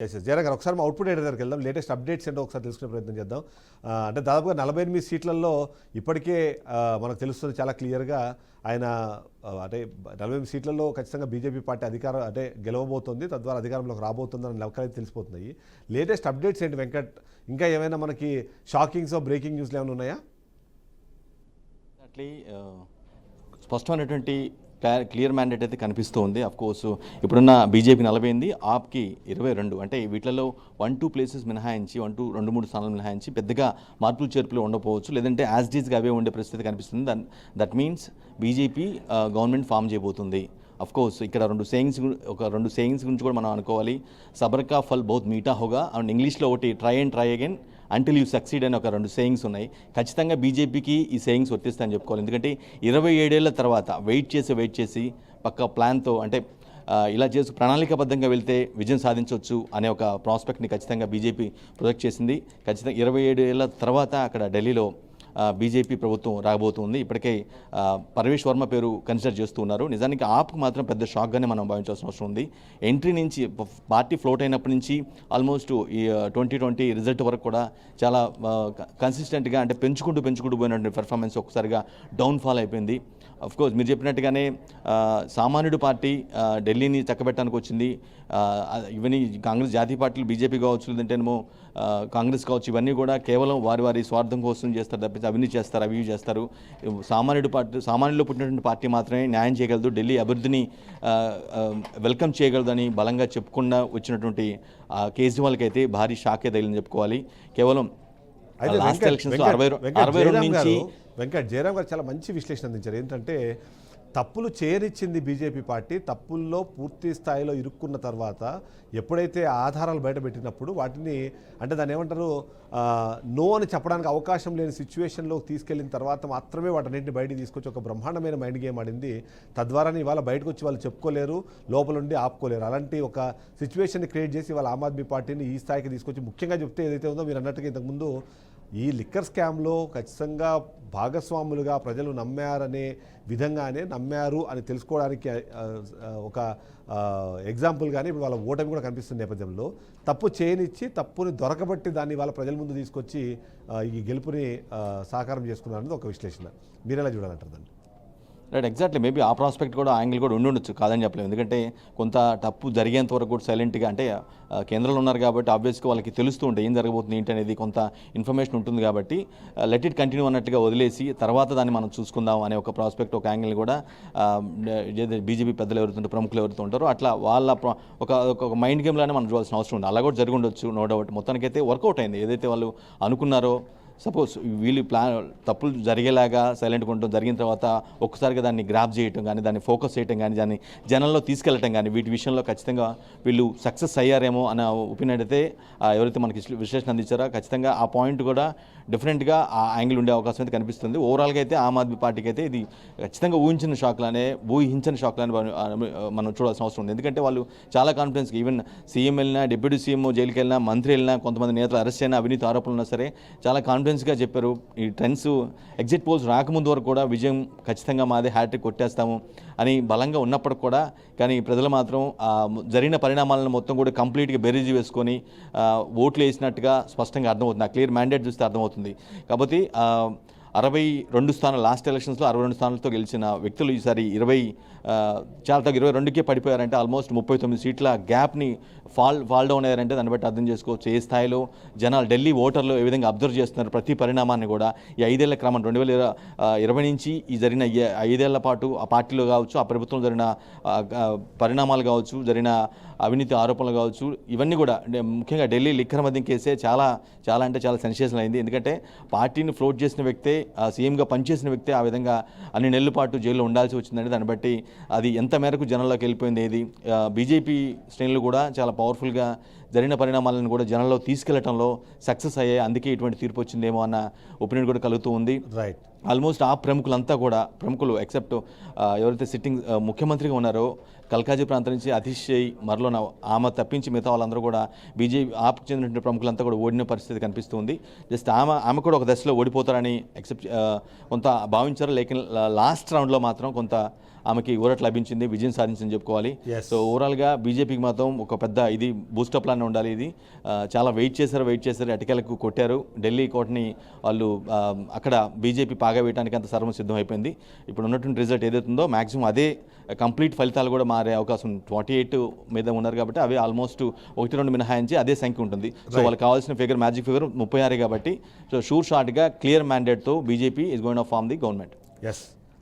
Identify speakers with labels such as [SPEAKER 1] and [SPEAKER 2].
[SPEAKER 1] జయరాం గారు ఒకసారి మా అవుట్పుట్ ఎడిటర్ దగ్గరికి వెళ్దాం. లేటెస్ట్ అప్డేట్స్ ఏంటో ఒకసారి తెలుసుకునే ప్రయత్నం చేద్దాం. అంటే దాదాపుగా 48 సీట్లలో ఇప్పటికే మనకు తెలుస్తుంది చాలా క్లియర్గా ఆయన అంటే 48 సీట్లలో ఖచ్చితంగా బీజేపీ పార్టీ అధికారం అంటే గెలవబోతోంది, తద్వారా అధికారంలోకి రాబోతుందని లెక్కలైతే తెలిసిపోతున్నాయి. లేటెస్ట్ అప్డేట్స్ ఏంటి వెంకట్? ఇంకా ఏమైనా మనకి షాకింగ్స్ బ్రేకింగ్ న్యూస్లు ఏమైనా ఉన్నాయా?
[SPEAKER 2] స్పష్టమైనటువంటి క్లియర్ మ్యాండేట్ అయితే కనిపిస్తుంది. కోర్స్ ఇప్పుడున్న బీజేపీ 48, ఆప్కి 22. అంటే వీటిలో 1-2 ప్లేసెస్ మినహాయించి 2-3 స్థానాలు మినహాయించి పెద్దగా మార్పులు చేర్పులు ఉండకపోవచ్చు, లేదంటే యాజ్ డీస్గా అవే ఉండే పరిస్థితి కనిపిస్తుంది. That means BJP government form చేయబోతుంది. కోర్స్ ఇక్కడ రెండు సేయింగ్స్ గురించి కూడా మనం అనుకోవాలి. సబర్కా ఫల్ బహుత్ మీఠా హోగా అండ్ ఇంగ్లీష్లో ఒకటి try and try again until you succeed అని ఒక 2 సేయింగ్స్ ఉన్నాయి. ఖచ్చితంగా బీజేపీకి ఈ సేయింగ్స్ వర్తిస్తాయని చెప్పుకోవాలి. ఎందుకంటే 27 ఏళ్ల తర్వాత వెయిట్ చేసి పక్క ప్లాన్తో అంటే ఇలా చేసి ప్రణాళికాబద్ధంగా వెళ్తే విజయం సాధించవచ్చు అనే ఒక ప్రాస్పెక్ట్ని ఖచ్చితంగా బీజేపీ ప్రొజెక్ట్ చేసింది. ఖచ్చితంగా 27 ఏళ్ల తర్వాత అక్కడ ఢిల్లీలో బీజేపీ ప్రభుత్వం రాబోతుంది. ఇప్పటికే పరమేష్ వర్మ పేరు కన్సిడర్ చేస్తూ ఉన్నారు. నిజానికి ఆప్కు మాత్రం పెద్ద షాక్గానే మనం భావించాల్సిన అవసరం ఉంది. ఎంట్రీ నుంచి పార్టీ ఫ్లోట్ అయినప్పటి నుంచి ఆల్మోస్ట్ ఈ 2020 రిజల్ట్ వరకు కూడా చాలా కన్సిస్టెంట్గా అంటే పెంచుకుంటూ పోయినటువంటి పెర్ఫార్మెన్స్ ఒక్కసారిగా డౌన్ఫాల్ అయిపోయింది. కోర్స్ మీరు చెప్పినట్టుగానే సామాన్యుడు పార్టీ ఢిల్లీని చక్కబెట్టడానికి వచ్చింది. ఇవన్నీ కాంగ్రెస్ జాతీయ పార్టీలు బీజేపీ కావచ్చు, లేదంటేనేమో కాంగ్రెస్ కావచ్చు, ఇవన్నీ కూడా కేవలం వారి స్వార్థం కోసం చేస్తారు తప్పించి అవినీతి చేస్తారు, అవి చేస్తారు. సామాన్యులో పుట్టినటువంటి పార్టీ మాత్రమే న్యాయం చేయగలదు, ఢిల్లీ అభివృద్ధిని వెల్కమ్ చేయగలదని బలంగా చెప్పుకుండా వచ్చినటువంటి కేజ్రీవాల్కి అయితే భారీ షాకే తగిలిందని చెప్పుకోవాలి. కేవలం
[SPEAKER 1] వెంకట్ జయరాం గారు చాలా మంచి విశ్లేషణ అందించారు. ఏంటంటే తప్పులు చేయనిచ్చింది బీజేపీ పార్టీ, తప్పుల్లో పూర్తి స్థాయిలో ఇరుక్కున్న తర్వాత ఎప్పుడైతే ఆధారాలు బయటపెట్టినప్పుడు వాటిని అంటే దాన్ని ఏమంటారు నో అని చెప్పడానికి అవకాశం లేని సిచ్యువేషన్లోకి తీసుకెళ్లిన తర్వాత మాత్రమే వాటన్నింటిని బయటికి తీసుకొచ్చి ఒక బ్రహ్మాండమైన మైండ్ గేమ్ ఆడింది. తద్వారానే ఇవాళ బయటకు వచ్చి వాళ్ళు చెప్పుకోలేరు, లోపల ఉండి ఆపుకోలేరు. అలాంటి ఒక సిచ్యువేషన్ని క్రియేట్ చేసి వాళ్ళ ఆమ్ ఆద్మీ పార్టీని ఈ స్థాయికి తీసుకొచ్చి ముఖ్యంగా చెప్తే ఏదైతే ఉందో మీరు అన్నట్టుగా ఇంతకుముందు ఈ లిక్కర్ స్కామ్లో ఖచ్చితంగా భాగస్వాములుగా ప్రజలు నమ్మారనే విధంగానే నమ్మారు అని తెలుసుకోవడానికి ఒక ఎగ్జాంపుల్గానే ఇప్పుడు వాళ్ళ ఓటమి కూడా కనిపిస్తున్న నేపథ్యంలో తప్పు చేయనిచ్చి తప్పుని దొరకబట్టి దాన్ని వాళ్ళ ప్రజల ముందు తీసుకొచ్చి ఈ గెలుపుని సాకారం చేసుకున్నారనేది ఒక విశ్లేషణ. మీరు ఎలా చూడాలంటారు దాన్ని?
[SPEAKER 2] Right, exactly. మేబీ ఆ ప్రాస్పెక్ట్ కూడా యాంగిల్ కూడా ఉండొచ్చు, కాదని చెప్పలేము. ఎందుకంటే కొంత తప్పు జరిగేంత వరకు కూడా సైలెంట్గా అంటే కేంద్రంలో ఉన్నారు కాబట్టి ఆబ్వియస్గా వాళ్ళకి తెలుస్తూ ఉంటాయి ఏం జరగబోతుంది ఏంటి అనేది, కొంత ఇన్ఫర్మేషన్ ఉంటుంది కాబట్టి లెట్ ఇట్ కంటిన్యూ అన్నట్టుగా వదిలేసి తర్వాత దాన్ని మనం చూసుకుందాం అనే ఒక ప్రాస్పెక్ట్, ఒక యాంగిల్ కూడా బీజేపీ పెద్దలు ఎవరుతుంటారు, ప్రముఖులు ఎవరుతూ ఉంటారో అట్లా వాళ్ళ ఒక మైండ్ గేమ్లానే మనం చూడాల్సిన అవసరం ఉంది. అలా కూడా జరిగి ఉండొచ్చు, నో డౌట్. మొత్తానికైతే వర్కౌట్ అయింది ఏదైతే వాళ్ళు అనుకున్నారో. సపోజ్ వీళ్ళు తప్పులు జరిగేలాగా సైలెంట్గా ఉండటం, జరిగిన తర్వాత ఒక్కసారిగా దాన్ని గ్రాప్ చేయటం కానీ, దాన్ని ఫోకస్ చేయటం కానీ, దాన్ని జనంలో తీసుకెళ్ళటం కానీ, వీటి విషయంలో ఖచ్చితంగా వీళ్ళు సక్సెస్ అయ్యారేమో అన్న ఒపీనియన్ అయితే ఎవరైతే మనకి విశ్లేషణ అందించారో ఖచ్చితంగా ఆ పాయింట్ కూడా డిఫరెంట్గా ఆ యాంగిల్ ఉండే అవకాశం అయితే కనిపిస్తుంది. ఓవరాల్గా అయితే ఆమ్ ఆద్మీ పార్టీకి అయితే ఇది ఖచ్చితంగా ఊహించని షాక్లానే మనం చూడాల్సిన అవసరం ఉంది. ఎందుకంటే వాళ్ళు చాలా కాన్ఫిడెన్స్గా ఈవెన్ సీఎం వెళ్ళినా, డిప్యూటీ సీఎం జైలుకి వెళ్ళినా, మంత్రి వెళ్ళినా, కొంతమంది నేతలు అరెస్ట్ అయినా, అవినీతి ఆరోపణలు ఉన్నా సరే చాలా కాన్ఫిడెన్స్గా చెప్పారు. ఈ ట్రెండ్స్ ఎగ్జిట్ పోల్స్ రాకముందు వరకు కూడా విజయం ఖచ్చితంగా మాదే, హ్యాట్రిక్ కొట్టేస్తాము అని బలంగా ఉన్నప్పటికి కూడా కానీ ప్రజలు మాత్రం జరిగిన పరిణామాలను మొత్తం కూడా కంప్లీట్గా బెరీజీ వేసుకొని ఓట్లు వేసినట్టుగా స్పష్టంగా అర్థమవుతుంది. ఆ క్లియర్ మ్యాండేట్ చూస్తే అర్థమవుతుంది. కాబట్టి 62 స్థానాలు లాస్ట్ ఎలక్షన్స్లో 62 స్థానాలతో గెలిచిన వ్యక్తులు ఈసారి 22కే పడిపోయారంటే ఆల్మోస్ట్ 39 సీట్ల గ్యాప్ని ఫాల్ డౌన్ అయ్యారంటే దాన్ని బట్టి అర్థం చేసుకోవచ్చు ఏ స్థాయిలో జనాలు ఢిల్లీ ఓటర్లు ఏ విధంగా అబ్జర్వ్ చేస్తున్నారు ప్రతి పరిణామాన్ని కూడా. ఈ 5 ఏళ్ల క్రమం 2020 నుంచి ఈ జరిగిన 5 ఏళ్ల పాటు ఆ పార్టీలో కావచ్చు, ఆ ప్రభుత్వం జరిగిన పరిణామాలు కావచ్చు, జరిగిన అవినీతి ఆరోపణలు కావచ్చు, ఇవన్నీ కూడా ముఖ్యంగా ఢిల్లీ లిక్కర్ మద్యం కేసే చాలా అంటే చాలా సెన్సేషనల్ అయింది. ఎందుకంటే పార్టీని ఫ్లోట్ చేసిన వ్యక్తే, సీఎంగా పనిచేసిన వ్యక్తే ఆ విధంగా అన్ని నెలల పాటు జైల్లో ఉండాల్సి వచ్చిందంటే దాన్ని బట్టి అది ఎంత మేరకు జనంలోకి వెళ్ళిపోయింది. ఏది బీజేపీ శ్రేణులు కూడా చాలా పవర్ఫుల్గా జరిగిన పరిణామాలను కూడా జనంలో తీసుకెళ్లడంలో సక్సెస్ అయ్యాయి. అందుకే ఇటువంటి తీర్పు వచ్చిందేమో అన్న ఒపీనియన్ కూడా కలుగుతూ ఉంది.
[SPEAKER 1] రైట్,
[SPEAKER 2] ఆల్మోస్ట్ ఆ ప్రముఖులు ఎక్సెప్ట్ ఎవరైతే సిట్టింగ్ ముఖ్యమంత్రిగా ఉన్నారో కల్కాజీ ప్రాంతం నుంచి అతిశయ్ మరలో ఆమె తప్పించి మిగతా వాళ్ళందరూ కూడా బీజేపీ ఆప్కు చెందినటువంటి ప్రముఖులంతా కూడా ఓడిన పరిస్థితి కనిపిస్తుంది. జస్ట్ ఆమె కూడా ఒక దశలో ఓడిపోతారని కొంత భావించారు. లేకిన్ లాస్ట్ రౌండ్లో మాత్రం కొంత ఆమెకి ఊరట లభించింది, విజయం సాధించిందని చెప్పుకోవాలి.
[SPEAKER 1] Yes.
[SPEAKER 2] సో ఓవరాల్గా బీజేపీకి మాత్రం ఒక పెద్ద ఇది బూస్టప్ లానే ఉండాలి. ఇది చాలా వెయిట్ చేశారు, ఎటకేలకు కొట్టారు. ఢిల్లీ కోటని వాళ్ళు అక్కడ బీజేపీ పాగా వేయడానికి అంత సర్వం సిద్ధం అయిపోయింది. ఇప్పుడు ఉన్నటువంటి రిజల్ట్ ఏదైతుందో మ్యాక్సిమం అదే కంప్లీట్ ఫలితాలు కూడా మారే అవకాశం 48 మీద ఉన్నారు కాబట్టి అవి ఆల్మోస్ట్ 1-2 మినహాయించి అదే సంఖ్య ఉంటుంది. సో వాళ్ళకి కావాల్సిన ఫిగర్ మ్యాజిక్ ఫిగర్ 36 కాబట్టి సో షూర్ షార్ట్గా క్లియర్ మ్యాండేట్తో BJP is going to form the government.
[SPEAKER 1] Yes